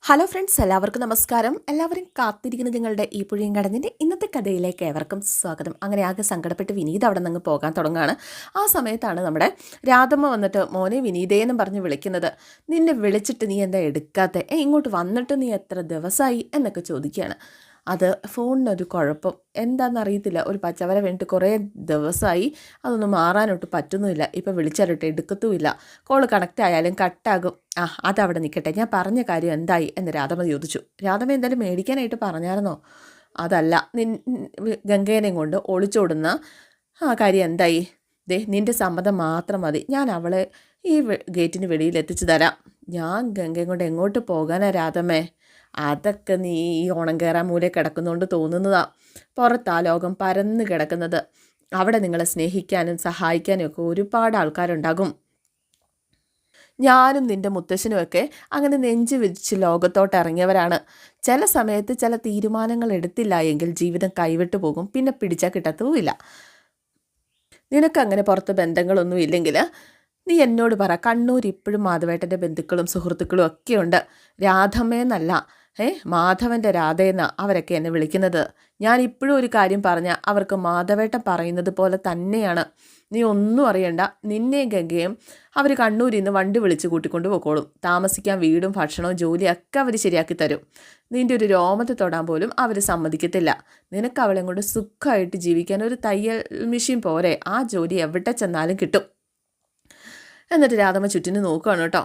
Hello friends, എല്ലാവർക്കും നമസ്കാരം. എല്ലാവരും കാത്തിരിക്കുന്ന നിങ്ങളുടെ ഈ പുഴയും കടന്നിൻ്റെ ഇന്നത്തെ കഥയിലേക്ക് ഏവർക്കും സ്വാഗതം. അങ്ങനെ ആകെ സങ്കടപ്പെട്ട് വിനീത് അവിടെ നിന്ന് പോകാൻ തുടങ്ങുകയാണ്. ആ സമയത്താണ് നമ്മുടെ രാധമ്മ വന്നിട്ട് മോനെ വിനീതയെന്നും പറഞ്ഞ് വിളിക്കുന്നത്. നിന്നെ വിളിച്ചിട്ട് നീ എന്താ എടുക്കാത്തെ? ഇങ്ങോട്ട് വന്നിട്ട് നീ എത്ര ദിവസമായി എന്നൊക്കെ ചോദിക്കുകയാണ്. അത് ഫോണിനൊരു കുഴപ്പം എന്താണെന്നറിയത്തില്ല. ഒരു പച്ചവര വേണ്ടിയിട്ട് കുറേ ദിവസമായി, അതൊന്നും മാറാനൊട്ട് പറ്റുന്നുമില്ല. ഇപ്പം വിളിച്ചാലിട്ട് എടുക്കത്തുമില്ല. കോള് കണക്റ്റ് ആയാലും കട്ടാകും. അതവിടെ നിൽക്കട്ടെ, ഞാൻ പറഞ്ഞ കാര്യം എന്തായി എന്ന് രാധമ്മ ചോദിച്ചു. രാധമ്മ എന്തായാലും മേടിക്കാനായിട്ട് പറഞ്ഞായിരുന്നോ? അതല്ല, ഗംഗേനെയും കൊണ്ട് ഒളിച്ചോടുന്ന കാര്യം എന്തായി? നിൻ്റെ സമ്മതം മാത്രം മതി, ഞാൻ അവളെ ഈ ഗേറ്റിന് വെളിയിൽ എത്തിച്ചു തരാം. ഞാൻ ഗംഗയും കൊണ്ട് എങ്ങോട്ട് പോകാനാ രാധമ്മേ? അതൊക്കെ നീ ഈ ഓണം കയറാൻ മൂലം കിടക്കുന്നതുകൊണ്ട് തോന്നുന്നതാ. പുറത്താ ലോകം പരന്ന് കിടക്കുന്നത്. അവിടെ നിങ്ങളെ സ്നേഹിക്കാനും സഹായിക്കാനും ഒക്കെ ഒരുപാട് ആൾക്കാരുണ്ടാകും. ഞാനും നിൻ്റെ മുത്തശ്ശനുമൊക്കെ അങ്ങനെ നെഞ്ചു വിരിച്ച് ലോകത്തോട്ട് ഇറങ്ങിയവരാണ്. ചില സമയത്ത് ചില തീരുമാനങ്ങൾ എടുത്തില്ല എങ്കിൽ ജീവിതം കൈവിട്ടു പോകും, പിന്നെ പിടിച്ചാൽ കിട്ടത്തുമില്ല. നിനക്കങ്ങനെ പുറത്ത് ബന്ധങ്ങളൊന്നും ഇല്ലെങ്കിൽ നീ എന്നോട് പറ. കണ്ണൂർ ഇപ്പോഴും മാധവേട്ടൻ്റെ ബന്ധുക്കളും സുഹൃത്തുക്കളും ഒക്കെയുണ്ട്. രാധമ്മയെന്നല്ല, മാധവൻ്റെ രാധയെന്ന അവരൊക്കെ എന്നെ വിളിക്കുന്നത്. ഞാൻ ഇപ്പോഴും ഒരു കാര്യം പറഞ്ഞാൽ അവർക്ക് മാധവേട്ടൻ പറയുന്നത് പോലെ തന്നെയാണ്. നീ ഒന്നും അറിയണ്ട. നിന്നെയും ഗംഗയും അവർ കണ്ണൂരിൽ നിന്ന് വണ്ടി വിളിച്ച് കൂട്ടിക്കൊണ്ട് പോയിക്കോളും. താമസിക്കാൻ വീടും ഭക്ഷണവും ജോലിയൊക്കെ അവർ ശരിയാക്കി തരും. നിൻ്റെ ഒരു രോമത്തെ തൊടാൻ പോലും അവർ സമ്മതിക്കത്തില്ല. നിനക്ക് അവളെ കൊണ്ട് സുഖമായിട്ട് ജീവിക്കാൻ ഒരു തയ്യൽ മെഷീൻ പോരെ, ആ ജോലി എവിടെ ചെന്നാലും കിട്ടും. എന്നിട്ട് രാധമ്മ ചുറ്റിന് നോക്കുകയാണ് കേട്ടോ.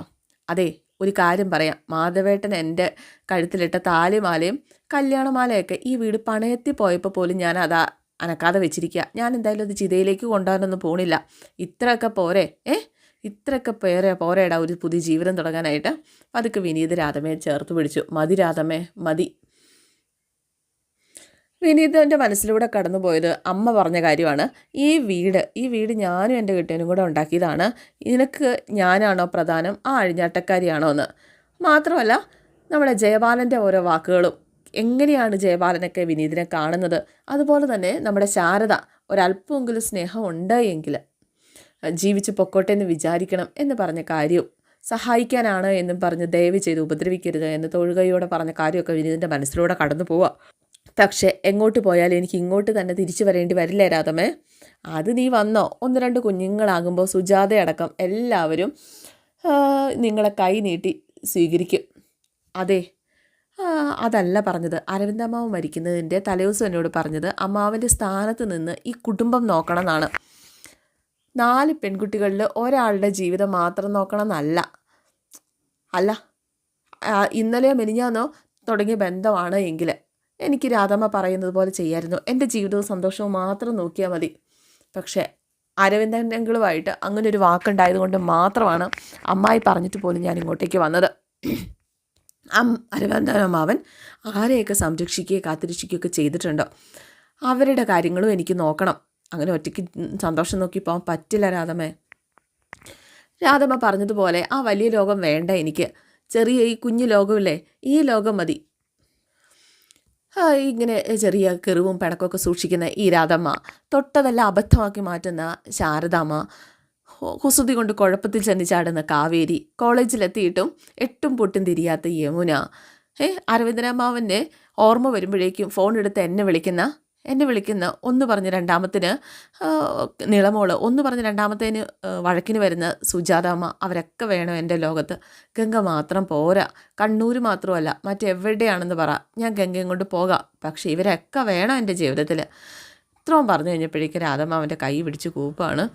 അതെ, ഒരു കാര്യം പറയാം. മാധവേട്ടൻ എൻ്റെ കഴുത്തിലിട്ട താലിമാലയും കല്യാണമാലയൊക്കെ ഈ വീട് പണയത്തി പോയപ്പോൾ പോലും ഞാൻ അതാ അനക്കാതെ വെച്ചിരിക്കുക. ഞാൻ എന്തായാലും അത് ചിതയിലേക്ക് കൊണ്ടുപോകാനൊന്നും പോണില്ല. ഇത്രയൊക്കെ പോരെ? ഇത്രയൊക്കെ പോരേടാ ഒരു പുതിയ ജീവിതം തുടങ്ങാനായിട്ട്. അതൊക്കെ വിനീത് രാധമ്മയെ ചേർത്ത് പിടിച്ചു. മതി രാധമ്മേ, മതി. വിനീതൻ്റെ മനസ്സിലൂടെ കടന്നുപോയത് അമ്മ പറഞ്ഞ കാര്യമാണ്. ഈ വീട് ഞാനും എൻ്റെ കെട്ടിയനും കൂടെ ഉണ്ടാക്കിയതാണ്. നിനക്ക് ഞാനാണോ പ്രധാനം, ആ അഴിഞ്ഞാട്ടക്കാരിയാണോ എന്ന്? മാത്രമല്ല, നമ്മുടെ ജയപാലൻ്റെ ഓരോ വാക്കുകളും എങ്ങനെയാണ് ജയപാലനൊക്കെ വിനീതിനെ കാണുന്നത്, അതുപോലെ തന്നെ നമ്മുടെ ശാരദ ഒരല്പമെങ്കിലും സ്നേഹം ഉണ്ട് എങ്കിൽ ജീവിച്ച് പൊക്കോട്ടെ എന്ന് വിചാരിക്കണം എന്ന് പറഞ്ഞ കാര്യവും, സഹായിക്കാനാണ് എന്നും പറഞ്ഞ് ദയവ് ചെയ്ത് ഉപദ്രവിക്കരുത് എന്ന് തൊഴുകയോടെ പറഞ്ഞ കാര്യമൊക്കെ വിനീതിൻ്റെ മനസ്സിലൂടെ കടന്നു പോവുക. പക്ഷേ എങ്ങോട്ട് പോയാലും എനിക്ക് ഇങ്ങോട്ട് തന്നെ തിരിച്ചു വരേണ്ടി വരില്ല രാധമ്മേ. അത് നീ വന്നോ, 1-2 കുഞ്ഞുങ്ങളാകുമ്പോൾ സുജാതയടക്കം എല്ലാവരും നിങ്ങളെ കൈ നീട്ടി സ്വീകരിക്കും. അതെ, അതല്ല പറഞ്ഞത്. അരവിന്ദമ്മാവ് മരിക്കുന്നതിൻ്റെ തലേദിവസം എന്നോട് പറഞ്ഞത് അമ്മാവൻ്റെ സ്ഥാനത്ത് നിന്ന് ഈ കുടുംബം നോക്കണം എന്നാണ്. 4 പെൺകുട്ടികളിൽ ഒരാളുടെ ജീവിതം മാത്രം നോക്കണം എന്നല്ല. അല്ല, ഇന്നലെയോ മെനിഞ്ഞാന്നോ തുടങ്ങിയ ബന്ധമാണ് എങ്കിൽ എനിക്ക് രാധമ്മ പറയുന്നത് പോലെ ചെയ്യായിരുന്നു. എൻ്റെ ജീവിതവും സന്തോഷവും മാത്രം നോക്കിയാൽ മതി. പക്ഷേ അരവിന്ദങ്ങളുമായിട്ട് അങ്ങനെ ഒരു വാക്കുണ്ടായതുകൊണ്ട് മാത്രമാണ് അമ്മായി പറഞ്ഞിട്ട് പോലും ഞാൻ ഇങ്ങോട്ടേക്ക് വന്നത്. അരവിന്ദമാവൻ ആരെയൊക്കെ സംരക്ഷിക്കുകയും കാത്തിരക്ഷിക്കുകയൊക്കെ ചെയ്തിട്ടുണ്ടോ, അവരുടെ കാര്യങ്ങളും എനിക്ക് നോക്കണം. അങ്ങനെ ഒറ്റയ്ക്ക് സന്തോഷം നോക്കി പോകാൻ പറ്റില്ല രാധമ്മേ. രാധമ്മ പറഞ്ഞതുപോലെ ആ വലിയ ലോകം വേണ്ട എനിക്ക്. ചെറിയ ഈ കുഞ്ഞു ലോകമില്ലേ, ഈ ലോകം മതി. ഇങ്ങനെ ചെറിയ കെറിവും പിണക്കമൊക്കെ സൂക്ഷിക്കുന്ന ഈ രാധമ്മ, തൊട്ടതെല്ലാം അബദ്ധമാക്കി മാറ്റുന്ന ശാരദാമ്മ, കുസൃതി കൊണ്ട് കുഴപ്പത്തിൽ ചെന്ന് ചാടുന്ന കാവേരി, കോളേജിലെത്തിയിട്ടും 8ഉം പൊട്ടും തിരിയാത്ത യമുന, അരവിന്ദനമ്മാവൻ്റെ ഓർമ്മ വരുമ്പോഴേക്കും ഫോൺ എടുത്ത് എന്നെ വിളിക്കുന്ന ഒന്ന് പറഞ്ഞ് രണ്ടാമത്തിന് നിളമോള്, ഒന്ന് പറഞ്ഞ് രണ്ടാമത്തേന് വഴക്കിന് വരുന്ന സുജാതാമ്മ, അവരൊക്കെ വേണം എൻ്റെ ലോകത്ത്. ഗംഗ മാത്രം പോരാ. കണ്ണൂർ മാത്രമല്ല, മറ്റെവിടെയാണെന്ന് പറ, ഞാൻ ഗംഗയും കൊണ്ട് പോകാം. പക്ഷേ ഇവരൊക്കെ വേണം എൻ്റെ ജീവിതത്തിൽ. ഇത്രയും പറഞ്ഞു കഴിഞ്ഞപ്പോഴേക്കും രാധമ്മ അവൻ്റെ കൈ പിടിച്ച് കൂപ്പാണ്.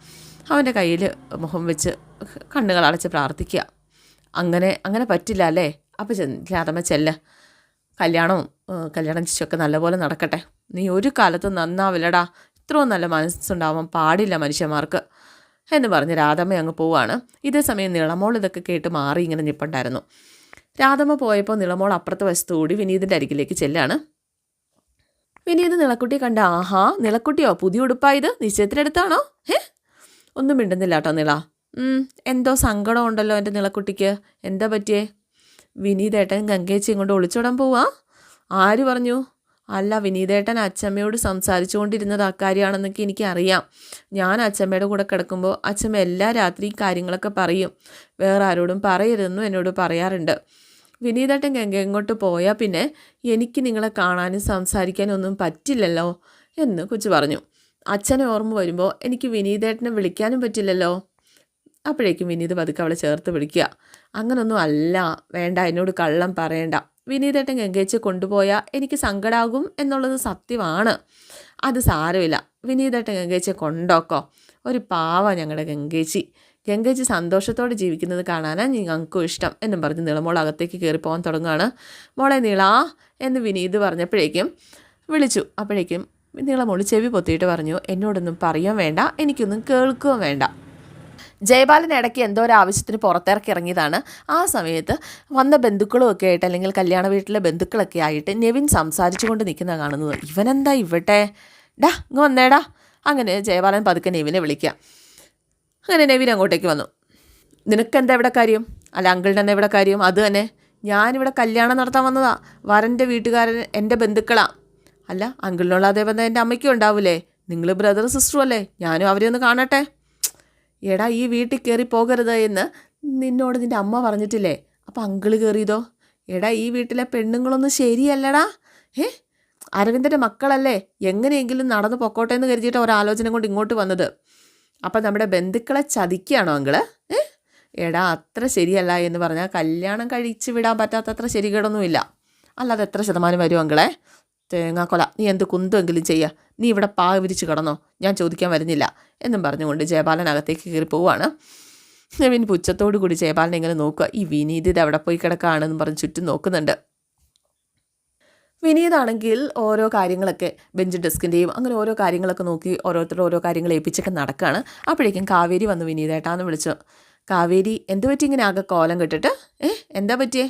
അവൻ്റെ കയ്യിൽ മുഖം വെച്ച് കണ്ണുകൾ അടച്ച് പ്രാർത്ഥിക്കുക. അങ്ങനെ പറ്റില്ല അല്ലേ? അപ്പോൾ രാധമ്മ ചെല്ല, കല്യാണം ഒക്കെ നല്ലപോലെ നടക്കട്ടെ. നീ ഒരു കാലത്തും നന്നാവില്ലടാ. ഇത്രയും നല്ല മനസ്സുണ്ടാവാൻ പാടില്ല മനുഷ്യന്മാർക്ക് എന്ന് പറഞ്ഞ് രാധമ്മ അങ്ങ് പോവാണ്. ഇതേ സമയം നിളമോൾ ഇതൊക്കെ കേട്ട് മാറി ഇങ്ങനെ നിൽപ്പുണ്ടായിരുന്നു. രാധമ്മ പോയപ്പോൾ നിളമോൾ അപ്പുറത്തെ വശത്തുകൂടി വിനീതിൻ്റെ അരികിലേക്ക് ചെല്ലാണ്. വിനീത് നിളക്കുട്ടി കണ്ട, ആഹാ നിളക്കുട്ടിയോ, പുതിയ ഉടുപ്പായത്, നിശ്ചയത്തിനടുത്താണോ? ഒന്നും മിണ്ടുന്നില്ല കേട്ടോ നിള. എന്തോ സങ്കടം ഉണ്ടല്ലോ എൻ്റെ നിളക്കുട്ടിക്ക്. എന്താ പറ്റിയേ? വിനീതേട്ടൻ ഗംഗേച്ചിയും കൊണ്ട് ഒളിച്ചോടാൻ പോവാ? ആര് പറഞ്ഞു? അല്ല, വിനീതേട്ടൻ അച്ചമ്മയോട് സംസാരിച്ചുകൊണ്ടിരുന്നത് അക്കാര്യമാണെന്നൊക്കെ എനിക്കറിയാം. ഞാൻ അച്ചമ്മയുടെ കൂടെ കിടക്കുമ്പോൾ അച്ചമ്മ എല്ലാ രാത്രിയും കാര്യങ്ങളൊക്കെ പറയും. വേറെ ആരോടും പറയരുതെന്നും എന്നോട് പറയാറുണ്ട്. വിനീതേട്ടൻ ഗംഗ എങ്ങോട്ട് പോയാൽ പിന്നെ എനിക്ക് നിങ്ങളെ കാണാനും സംസാരിക്കാനും ഒന്നും പറ്റില്ലല്ലോ എന്ന് കൊച്ചു പറഞ്ഞു. അച്ഛനെ ഓർമ്മ വരുമ്പോൾ എനിക്ക് വിനീതേട്ടനെ വിളിക്കാനും പറ്റില്ലല്ലോ. അപ്പോഴേക്കും വിനീത് പതുക്കെ അവളെ ചേർത്ത് വിളിക്കുക. അങ്ങനൊന്നും അല്ല, വേണ്ട, എന്നോട് കള്ളം പറയണ്ട. വിനീതേട്ടൻ ഗംഗേച്ചി കൊണ്ടുപോയാൽ എനിക്ക് സങ്കടാകും എന്നുള്ളത് സത്യമാണ്. അത് സാരമില്ല, വിനീതേട്ടൻ ഗംഗേച്ചിയെ കൊണ്ടോക്കോ. ഒരു പാവ ഞങ്ങളുടെ ഗംഗേച്ചി സന്തോഷത്തോടെ ജീവിക്കുന്നത് കാണാനാണ് ഞങ്ങൾക്കും ഇഷ്ടം എന്നും പറഞ്ഞ് നീളമോൾ അകത്തേക്ക് കയറി പോകാൻ തുടങ്ങുകയാണ്. മോളെ നീളാ എന്ന് വിനീത് പറഞ്ഞപ്പോഴേക്കും വിളിച്ചു. അപ്പോഴേക്കും നീളമോൾ ചെവി പൊത്തിയിട്ട് പറഞ്ഞു, എന്നോടൊന്നും പറയാൻ വേണ്ട, എനിക്കൊന്നും കേൾക്കുകയും വേണ്ട. ജയബാലൻ ഇടയ്ക്ക് എന്തോ ഒരു ആവശ്യത്തിന് പുറത്തിറക്കി ഇറങ്ങിയതാണ്. ആ സമയത്ത് വന്ന ബന്ധുക്കളും ഒക്കെ ആയിട്ട്, അല്ലെങ്കിൽ കല്യാണ വീട്ടിലെ ബന്ധുക്കളൊക്കെ ആയിട്ട് നെവിൻ സംസാരിച്ചു കൊണ്ട് നിൽക്കുന്ന കാണുന്നത്. ഇവനെന്താ ഇവിടെ, ഡാ ഇങ്ങ് വന്നേടാ. അങ്ങനെ ജയബാലൻ പതുക്കെ നെവിനെ വിളിക്കുക. അങ്ങനെ നെവിൻ അങ്ങോട്ടേക്ക് വന്നു. നിനക്കെന്താ ഇവിടെ കാര്യം? അല്ല, അങ്കിളിൻ്റെ എന്താ ഇവിടെ കാര്യം? അത് തന്നെ, ഞാനിവിടെ കല്യാണം നടത്താൻ വന്നതാ. വരൻ്റെ വീട്ടുകാരൻ എൻ്റെ ബന്ധുക്കളാ. അല്ല, അങ്കിളിനുള്ള അതേ ബന്ധം എൻ്റെ അമ്മയ്ക്കും ഉണ്ടാവൂലേ? നിങ്ങൾ ബ്രദറും സിസ്റ്ററും അല്ലേ? ഞാനും അവരെ ഒന്ന് കാണട്ടെ. എടാ, ഈ വീട്ടിൽ കയറി പോകരുത് എന്ന് നിന്നോട് നിൻ്റെ അമ്മ പറഞ്ഞിട്ടില്ലേ? അപ്പം അങ്കിള് കയറിയതോ? എടാ, ഈ വീട്ടിലെ പെണ്ണുങ്ങളൊന്നും ശരിയല്ലടാ. അരവിന്ദൻ്റെ മക്കളല്ലേ, എങ്ങനെയെങ്കിലും നടന്ന് പൊക്കോട്ടെ എന്ന് കരുതിയിട്ട് ഒരാലോചന കൊണ്ട് ഇങ്ങോട്ട് വന്നത്. അപ്പം നമ്മുടെ ബന്ധുക്കളെ ചതിക്കുകയാണോ അങ്കിള്? എടാ, അത്ര ശരിയല്ല എന്ന് പറഞ്ഞാൽ കല്യാണം കഴിച്ച് വിടാൻ പറ്റാത്തത്ര ശരികേടൊന്നുമില്ല. അല്ലാതെ എത്ര ശതമാനം വരും അങ്കിളെ? തേങ്ങാക്കൊല, നീ എന്ത് കുന്തെങ്കിലും ചെയ്യുക. നീ ഇവിടെ പാ വിരിച്ച് കിടന്നോ, ഞാൻ ചോദിക്കാൻ വരുന്നില്ല എന്നും പറഞ്ഞുകൊണ്ട് ജയബാലൻ അകത്തേക്ക് കയറി പോവുകയാണ്. നെവിൻ പുച്ഛത്തോടു കൂടി ജയബാലനെ ഇങ്ങനെ നോക്കുക. ഈ വിനീത് ഇത് എവിടെ പോയി കിടക്കുകയാണെന്ന് പറഞ്ഞ് ചുറ്റും നോക്കുന്നുണ്ട്. വിനീതാണെങ്കിൽ ഓരോ കാര്യങ്ങളൊക്കെ ബെഞ്ച് ഡെസ്കിൻ്റെയും അങ്ങനെ ഓരോ കാര്യങ്ങളൊക്കെ നോക്കി ഓരോരുത്തരും ഓരോ കാര്യങ്ങൾ ഏൽപ്പിച്ചൊക്കെ നടക്കുകയാണ്. അപ്പോഴേക്കും കാവേരി വന്നു വിനീതേട്ടാന്ന് വിളിച്ചു. കാവേരി, എന്ത് പറ്റി ഇങ്ങനെ ആകെ കോലം കെട്ടിട്ട്? എന്താ പറ്റിയേ?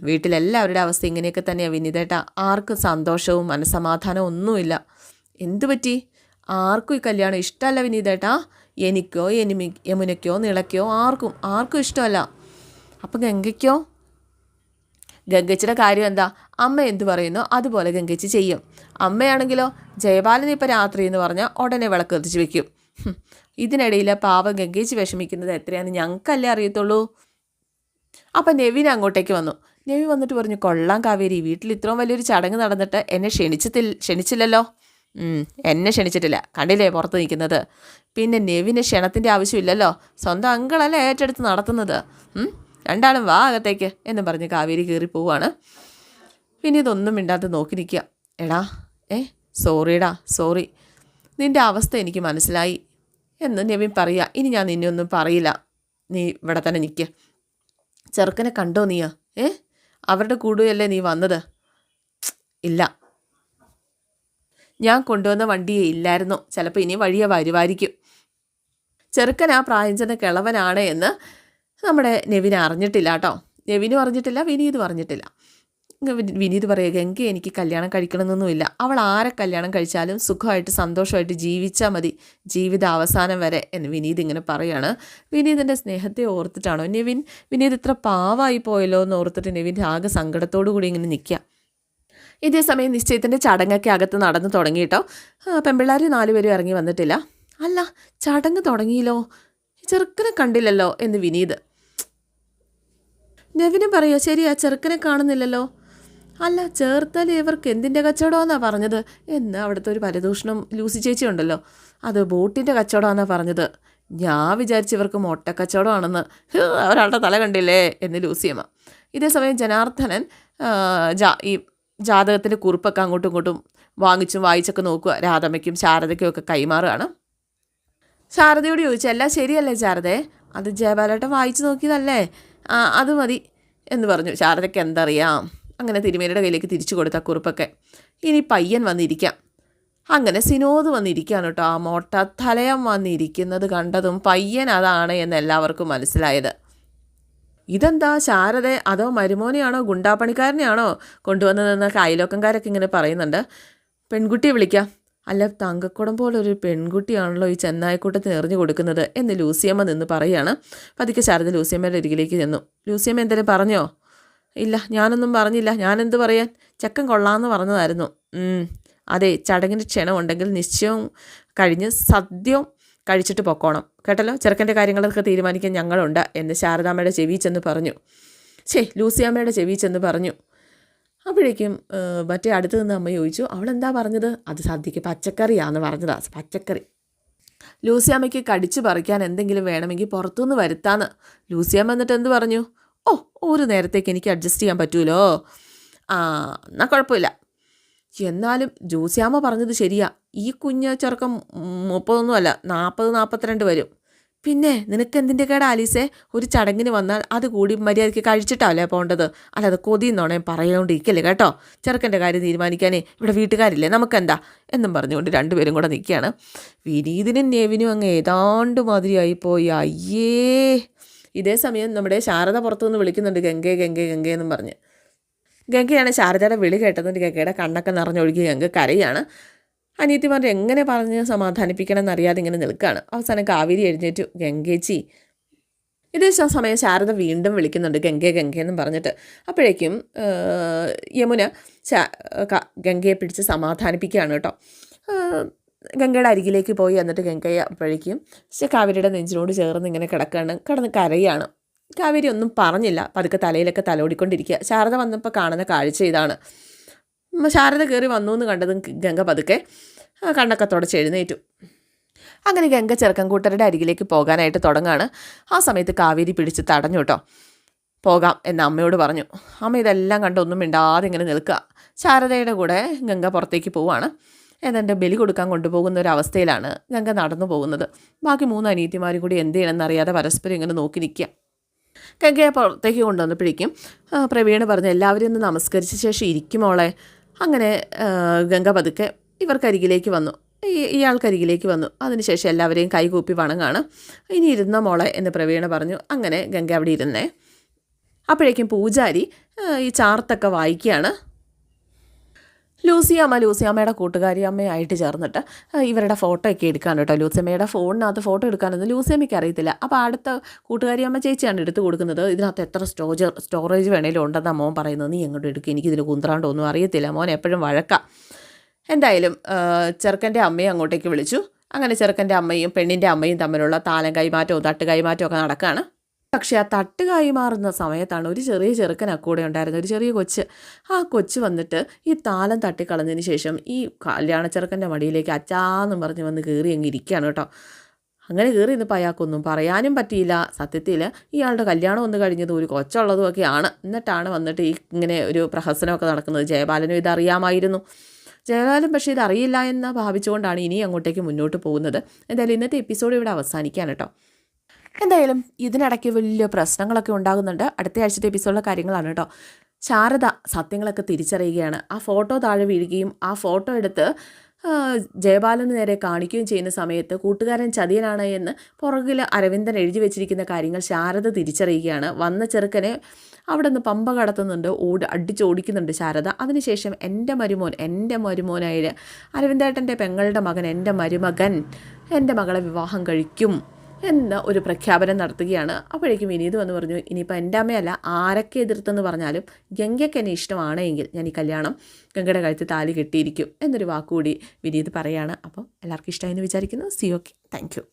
വീട്ടിലെല്ലാവരുടെ അവസ്ഥ ഇങ്ങനെയൊക്കെ തന്നെയാണ് വിനീതേട്ടാ. ആർക്കും സന്തോഷവും മനസ്സമാധാനവും ഒന്നുമില്ല. എന്തു പറ്റി? ആർക്കും ഈ കല്യാണം ഇഷ്ടമല്ല വിനീതേട്ടാ. എനിക്കോ യമുനയ്ക്കോ നിളയ്ക്കോ ആർക്കും ഇഷ്ടമല്ല. അപ്പം ഗംഗയ്ക്കോ? ഗംഗച്ചിയുടെ കാര്യം എന്താ? അമ്മ എന്തു പറയുന്നോ അതുപോലെ ഗംഗച്ചി ചെയ്യും. അമ്മയാണെങ്കിലോ ജയബാലൻ ഇപ്പോൾ രാത്രി എന്ന് പറഞ്ഞാൽ ഉടനെ വിളക്ക് കത്തിച്ച് വെക്കും. ഇതിനിടയിൽ പാവം ഗംഗേച്ചി വിഷമിക്കുന്നത് എത്രയാണെന്ന് ഞങ്ങൾക്കല്ലേ അറിയത്തുള്ളൂ. അപ്പം നെവിൻ അങ്ങോട്ടേക്ക് വന്നു. നെവിൻ വന്നിട്ട് പറഞ്ഞു, കൊള്ളാം കാവേരി, വീട്ടിൽ ഇത്രയും വലിയൊരു ചടങ്ങ് നടന്നിട്ട് എന്നെ ക്ഷണിച്ചില്ലല്ലോ. എന്നെ ക്ഷണിച്ചിട്ടില്ല, കണ്ടില്ലേ പുറത്ത് നിൽക്കുന്നത്. പിന്നെ നെവിന് ക്ഷണത്തിൻ്റെ ആവശ്യമില്ലല്ലോ, സ്വന്തം അങ്കിളല്ലേ ഏറ്റെടുത്ത് നടത്തുന്നത്. രണ്ടാളും വാ അകത്തേക്ക് എന്നും പറഞ്ഞ് കാവേരി കയറി പോവാണ്. പിന്നെ ഇതൊന്നും മിണ്ടാതെ നോക്കി നിൽക്കുക. എടാ, സോറി, നിൻ്റെ അവസ്ഥ എനിക്ക് മനസ്സിലായി എന്ന് നെവിൻ പറയുക. ഇനി ഞാൻ നിന്നെ ഒന്നും പറയില്ല, നീ ഇവിടെ തന്നെ നിൽക്കുക. ചെറുക്കനെ കണ്ടോ നീയാ? അവരുടെ കൂടുകയല്ലേ നീ വന്നത്? ഇല്ല, ഞാൻ കൊണ്ടുവന്ന വണ്ടിയേ ഇല്ലായിരുന്നു. ചിലപ്പോൾ ഇനി വഴിയെ വരുമായിരിക്കും. ചെറുക്കൻ ആ പ്രായം ചെന്ന കിളവനാണ് എന്ന് നമ്മുടെ നെവിൻ അറിഞ്ഞിട്ടില്ല കേട്ടോ. നെവിനും അറിഞ്ഞിട്ടില്ല, വിനീത് പറഞ്ഞിട്ടില്ല. വിനീത് പറയുക, ഗംഗ എനിക്ക് കല്യാണം കഴിക്കണമെന്നൊന്നുമില്ല. അവൾ ആരെ കല്യാണം കഴിച്ചാലും സുഖമായിട്ട് സന്തോഷമായിട്ട് ജീവിച്ചാൽ മതി, ജീവിത അവസാനം വരെ എന്ന് വിനീത് ഇങ്ങനെ പറയുകയാണ്. വിനീതിൻ്റെ സ്നേഹത്തെ ഓർത്തിട്ടാണോ വിനീത് ഇത്ര പാവമായി പോയല്ലോ എന്ന് ഓർത്തിട്ട് നെവിൻ ആകെ സങ്കടത്തോടു കൂടി ഇങ്ങനെ നിൽക്കുക. ഇതേ സമയം നിശ്ചയത്തിൻ്റെ ചടങ്ങൊക്കെ അകത്ത് നടന്നു തുടങ്ങിയിട്ടോ. പെൺപിള്ളേർ 4 പേരും ഇറങ്ങി വന്നിട്ടില്ല. അല്ല, ചടങ്ങ് തുടങ്ങിയില്ലോ, ചെറുക്കനെ കണ്ടില്ലല്ലോ എന്ന് വിനീത്. നെവിനും പറയുക, ശരിയാ, ചെറുക്കനെ കാണുന്നില്ലല്ലോ. അല്ല, ചേർത്താൽ ഇവർക്ക് എന്തിൻ്റെ കച്ചവടമാണെന്നാണ് പറഞ്ഞത് എന്ന് അവിടുത്തെ ഒരു പരദൂഷണം ലൂസി ചേച്ചി ഉണ്ടല്ലോ, അത് ബോട്ടിൻ്റെ കച്ചവടമാണെന്നാണ് പറഞ്ഞത്. ഞാൻ വിചാരിച്ച് ഇവർക്ക് മുട്ട കച്ചവടമാണെന്ന്. ഒരാളുടെ തല കണ്ടില്ലേ എന്ന് ലൂസിയമ്മ. ഇതേസമയം ജനാർദ്ദനൻ ഈ ജാതകത്തിൻ്റെ കുറിപ്പൊക്കെ അങ്ങോട്ടും ഇങ്ങോട്ടും വാങ്ങിച്ചും വായിച്ചൊക്കെ നോക്കുക. രാധമ്മയ്ക്കും ശാരദയ്ക്കും ഒക്കെ കൈമാറുകയാണ്. ശാരദയോട് ചോദിച്ചു, എല്ലാം ശരിയല്ലേ ശാരദേ? അത് ജയബാലേട്ടൻ വായിച്ചു നോക്കിയതല്ലേ, അത് മതി എന്ന് പറഞ്ഞു. ശാരദയ്ക്ക് എന്തറിയാം. അങ്ങനെ തിരുമേനിയുടെ കയ്യിലേക്ക് തിരിച്ചു കൊടുത്ത കുറിപ്പൊക്കെ. ഇനി പയ്യൻ വന്നിരിക്കാം. അങ്ങനെ സിനോദ് വന്നിരിക്കുകയാണ് കേട്ടോ. ആ മോട്ട തലയം വന്നിരിക്കുന്നത് കണ്ടതും പയ്യൻ അതാണ് എന്ന് എല്ലാവർക്കും മനസ്സിലായത്. ഇതെന്താ ശാരദ, അതോ മരുമോനെയാണോ ഗുണ്ടാപ്പണിക്കാരനെയാണോ കൊണ്ടുവന്നതെന്നൊക്കെ അയലോക്കംകാരൊക്കെ ഇങ്ങനെ പറയുന്നുണ്ട്. പെൺകുട്ടിയെ വിളിക്കാം. അല്ല, തങ്കക്കുടം പോലൊരു പെൺകുട്ടിയാണല്ലോ ഈ ചെന്നായിക്കൂട്ടത്തിന് എറിഞ്ഞു കൊടുക്കുന്നത് എന്ന് ലൂസിയമ്മ നിന്ന് പറയുകയാണ്. പതുക്കെ ശാരദ ലൂസിയമ്മയുടെ അരികിലേക്ക് ചെന്നു. ലൂസിയമ്മ എന്തെങ്കിലും പറഞ്ഞോ? ഇല്ല, ഞാനൊന്നും പറഞ്ഞില്ല. ഞാനെന്ത് പറയാൻ, ചെക്കൻ കൊള്ളാമെന്ന് പറഞ്ഞതായിരുന്നു. അതെ, ചടങ്ങിന് ക്ഷണം ഉണ്ടെങ്കിൽ നിശ്ചയവും കഴിഞ്ഞ് സദ്യവും കഴിച്ചിട്ട് പൊക്കോണം കേട്ടല്ലോ. ചെറുക്കൻ്റെ കാര്യങ്ങളൊക്കെ തീരുമാനിക്കാൻ ഞങ്ങളുണ്ട് എന്ന് ശാരദാമ്മയുടെ ചെവി ചെന്ന് പറഞ്ഞു. ലൂസിയമ്മയുടെ ചെവി ചെന്ന് പറഞ്ഞു. അപ്പോഴേക്കും മറ്റേ അടുത്ത് നിന്ന് അമ്മ ചോദിച്ചു, അവളെന്താ പറഞ്ഞത്? അത് സദ്യക്ക് പച്ചക്കറിയാന്ന് പറഞ്ഞതാ, പച്ചക്കറി. ലൂസിയമ്മയ്ക്ക് കടിച്ചു പറിക്കാൻ എന്തെങ്കിലും വേണമെങ്കിൽ പുറത്തുനിന്ന് വരുത്താന്ന്. ലൂസിയമ്മ എന്നിട്ട് എന്ത് പറഞ്ഞു? ഒരു നേരത്തേക്ക് എനിക്ക് അഡ്ജസ്റ്റ് ചെയ്യാൻ പറ്റുമല്ലോ. എന്നാൽ കുഴപ്പമില്ല. എന്നാലും ലൂസിയമ്മ പറഞ്ഞത് ശരിയാ, ഈ കുഞ്ഞ് ചെറുക്കം 30 അല്ല 40-42 വരും. പിന്നെ നിനക്ക് എന്തിൻ്റെ കേടാ ആലീസേ? ഒരു ചടങ്ങിന് വന്നാൽ അത് കൂടി മര്യാദയ്ക്ക് കഴിച്ചിട്ടാവല്ലേ പോകേണ്ടത്, അല്ലാതെ കൊതിയെന്നോണേ പറയാണ്ടിരിക്കല്ലേ കേട്ടോ. ചെറുക്കൻ്റെ കാര്യം തീരുമാനിക്കാനേ ഇവിടെ വീട്ടുകാരില്ലേ, നമുക്കെന്താ എന്നും പറഞ്ഞുകൊണ്ട് രണ്ടുപേരും കൂടെ നിൽക്കുകയാണ്. വിനീതിനും നെവിനും അങ്ങ് ഏതാണ്ട് മാതിരിയായിപ്പോയി. അയ്യേ. ഇതേ സമയം നമ്മുടെ ശാരദ പുറത്തുനിന്ന് വിളിക്കുന്നുണ്ട്, ഗംഗേ ഗംഗേ ഗംഗേ എന്നും പറഞ്ഞ്. ഗംഗയാണ് ശാരദയുടെ വിളി കേട്ടതുകൊണ്ട് ഗംഗയുടെ കണ്ണൊക്കെ നിറഞ്ഞൊഴുകി ഗംഗ കരയാണ്. അനിയത്തിമാർ എങ്ങനെ പറഞ്ഞ് സമാധാനിപ്പിക്കണം എന്നറിയാതെ ഇങ്ങനെ നിൽക്കുകയാണ്. അവസാനം കാവേരി എഴുന്നേറ്റു, ഗംഗേച്ചി. ഇതേ സമയം ശാരദ വീണ്ടും വിളിക്കുന്നുണ്ട്, ഗംഗേ ഗംഗേ എന്നും പറഞ്ഞിട്ട്. അപ്പോഴേക്കും യമുന ഗംഗയെ പിടിച്ച് സമാധാനിപ്പിക്കുകയാണ് കേട്ടോ. ഗംഗയുടെ അരികിലേക്ക് പോയി. എന്നിട്ട് ഗംഗയെ അപ്പോഴേക്കും കാവേരിയുടെ നെഞ്ചിനോട് ചേർന്ന് ഇങ്ങനെ കിടന്ന് കരയാണ്. കാവേരി ഒന്നും പറഞ്ഞില്ല, പതുക്കെ തലയിലൊക്കെ തലോടിക്കൊണ്ടിരിക്കുക. ശാരദ വന്നപ്പോൾ കാണുന്ന കാഴ്ച ഇതാണ്. ശാരദ കയറി വന്നു എന്ന് കണ്ടതും ഗംഗ പതുക്കെ കണ്ണൊക്കെ തുടച്ച് എഴുന്നേറ്റു. അങ്ങനെ ഗംഗ ചെറുക്കൻകൂട്ടരുടെ അരികിലേക്ക് പോകാനായിട്ട് തുടങ്ങാണ്. ആ സമയത്ത് കാവേരി പിടിച്ച് തടഞ്ഞു കേട്ടോ. പോകാം എന്ന് അമ്മയോട് പറഞ്ഞു. അമ്മ ഇതെല്ലാം കണ്ടൊന്നും മിണ്ടാതെ ഇങ്ങനെ നിൽക്കുക. ശാരദയുടെ കൂടെ ഗംഗ പുറത്തേക്ക് പോവുകയാണ്. ഏതാണ്ട് ബലി കൊടുക്കാൻ കൊണ്ടുപോകുന്ന ഒരു അവസ്ഥയിലാണ് ഗംഗ നടന്നു പോകുന്നത്. ബാക്കി 3 അനിയത്തിമാരും കൂടി എന്ത് ചെയ്യണമെന്നറിയാതെ പരസ്പരം ഇങ്ങനെ നോക്കി നിൽക്കുക. ഗംഗയെ പുറത്തേക്ക് കൊണ്ടുവന്നപ്പോഴേക്കും പ്രവീണ് പറഞ്ഞു, എല്ലാവരും ഒന്ന് നമസ്കരിച്ച ശേഷം ഇരിക്കുമോളെ. അങ്ങനെ ഗംഗ പതുക്കെ ഇവർക്കരികിലേക്ക് വന്നു, ഇയാൾക്കരികിലേക്ക് വന്നു. അതിനുശേഷം എല്ലാവരെയും കൈകൂപ്പി വണങ്ങാണ്. ഇനി ഇരുന്ന മോളെ എന്ന് പ്രവീണ് പറഞ്ഞു. അങ്ങനെ ഗംഗ അവിടെ ഇരുന്നേ. അപ്പോഴേക്കും പൂജാരി ഈ ചാർത്തൊക്കെ വായിക്കുകയാണ്. ലൂസിയമ്മയുടെ കൂട്ടുകാരി അമ്മയായിട്ട് ചേർന്നിട്ട് ഇവരുടെ ഫോട്ടോ ഒക്കെ എടുക്കാൻ കേട്ടോ. ലൂസിയമ്മയുടെ ഫോണിനകത്ത് ഫോട്ടോ എടുക്കാനൊന്നും ലൂസിയമ്മയ്ക്ക് അറിയത്തില്ല. അപ്പോൾ അടുത്ത കൂട്ടുകാരി അമ്മ ചേച്ചിയാണ് എടുത്ത് കൊടുക്കുന്നത്. ഇതിനകത്ത് എത്ര സ്റ്റോറേജ് വേണേലും ഉണ്ടെന്നാണ് മോൻ പറയുന്നത്. നീ എങ്ങോട്ട് എടുക്കുക, എനിക്കിതിൽ കുന്ത്രാണ്ടൊന്നും അറിയത്തില്ല. മോൻ എപ്പോഴും വഴക്കാം. എന്തായാലും ചെറുക്കൻ്റെ അമ്മയെ അങ്ങോട്ടേക്ക് വിളിച്ചു. അങ്ങനെ ചെറുക്കൻ്റെ അമ്മയും പെണ്ണിൻ്റെ അമ്മയും തമ്മിലുള്ള താലം കൈമാറ്റവും തട്ട് കൈമാറ്റവും ഒക്കെ നടക്കുകയാണ്. പക്ഷേ ആ തട്ട് കൈമാറുന്ന സമയത്താണ് ഒരു ചെറിയ ചെറുക്കനാ കൂടെ ഉണ്ടായിരുന്നത്, ഒരു ചെറിയ കൊച്ച്. ആ കൊച്ച് വന്നിട്ട് ഈ താലം തട്ടിക്കളഞ്ഞതിന് ശേഷം ഈ കല്യാണ ചെറുക്കൻ്റെ മടിയിലേക്ക് അച്ചാന്നും പറഞ്ഞ് വന്ന് കയറി അങ്ങ് ഇരിക്കുകയാണ് കേട്ടോ. അങ്ങനെ കയറി ഇന്നിപ്പോൾ അയാൾക്കൊന്നും പറയാനും പറ്റിയില്ല. സത്യത്തിൽ ഇയാളുടെ കല്യാണം ഒന്ന് കഴിഞ്ഞതും ഒരു കൊച്ചുള്ളതും ഒക്കെയാണ്. എന്നിട്ടാണ് വന്നിട്ട് ഈ ഇങ്ങനെ ഒരു പ്രഹസനമൊക്കെ നടക്കുന്നത്. ജയബാലനും ഇതറിയാമായിരുന്നു. ജയബാലൻ പക്ഷേ ഇതറിയില്ല എന്ന് ഭാവിച്ചുകൊണ്ടാണ് ഇനി അങ്ങോട്ടേക്ക് മുന്നോട്ട് പോകുന്നത്. എന്തായാലും ഇന്നത്തെ എപ്പിസോഡ് ഇവിടെ അവസാനിക്കുകയാണ് കേട്ടോ. എന്തായാലും ഇതിനിടയ്ക്ക് വലിയ പ്രശ്നങ്ങളൊക്കെ ഉണ്ടാകുന്നുണ്ട്. അടുത്ത ആഴ്ചത്തെ എപ്പിസോഡിലെ കാര്യങ്ങളാണ് കേട്ടോ. ശാരദ സത്യങ്ങളൊക്കെ തിരിച്ചറിയുകയാണ്. ആ ഫോട്ടോ താഴെ വീഴുകയും ആ ഫോട്ടോ എടുത്ത് ജയബാലന് നേരെ കാണിക്കുകയും ചെയ്യുന്ന സമയത്ത് കൂട്ടുകാരൻ ചതിയനാണ് എന്ന് പുറകിൽ അരവിന്ദൻ എഴുതി വെച്ചിരിക്കുന്ന കാര്യങ്ങൾ ശാരദ തിരിച്ചറിയുകയാണ്. വന്ന ചെറുക്കനെ അവിടെ നിന്ന് പമ്പ കടത്തുന്നുണ്ട്, അടിച്ചോടിക്കുന്നുണ്ട് ശാരദ. അതിനുശേഷം എൻ്റെ മരുമോനായ അരവിന്ദേട്ടൻ്റെ പെങ്ങളുടെ മകൻ, എൻ്റെ മരുമകൻ എൻ്റെ മകളെ വിവാഹം കഴിക്കും എന്ന ഒരു പ്രഖ്യാപനം നടത്തുകയാണ്. അപ്പോഴേക്കും വിനീത് വന്ന് പറഞ്ഞു, ഇനിയിപ്പോൾ എൻ്റെ അമ്മയല്ല ആരൊക്കെ എതിർത്തെന്ന് പറഞ്ഞാലും ഗംഗയ്ക്ക് എന്നെ ഇഷ്ടമാണെങ്കിൽ ഞാൻ ഈ കല്യാണം ഗംഗയുടെ കഴുത്തിൽ താലി കെട്ടിയിരിക്കും എന്നൊരു വാക്കുകൂടി വിനീത് പറയാണ്. അപ്പോൾ എല്ലാവർക്കും ഇഷ്ടമായി എന്ന് വിചാരിക്കുന്നു. C okay, thank you.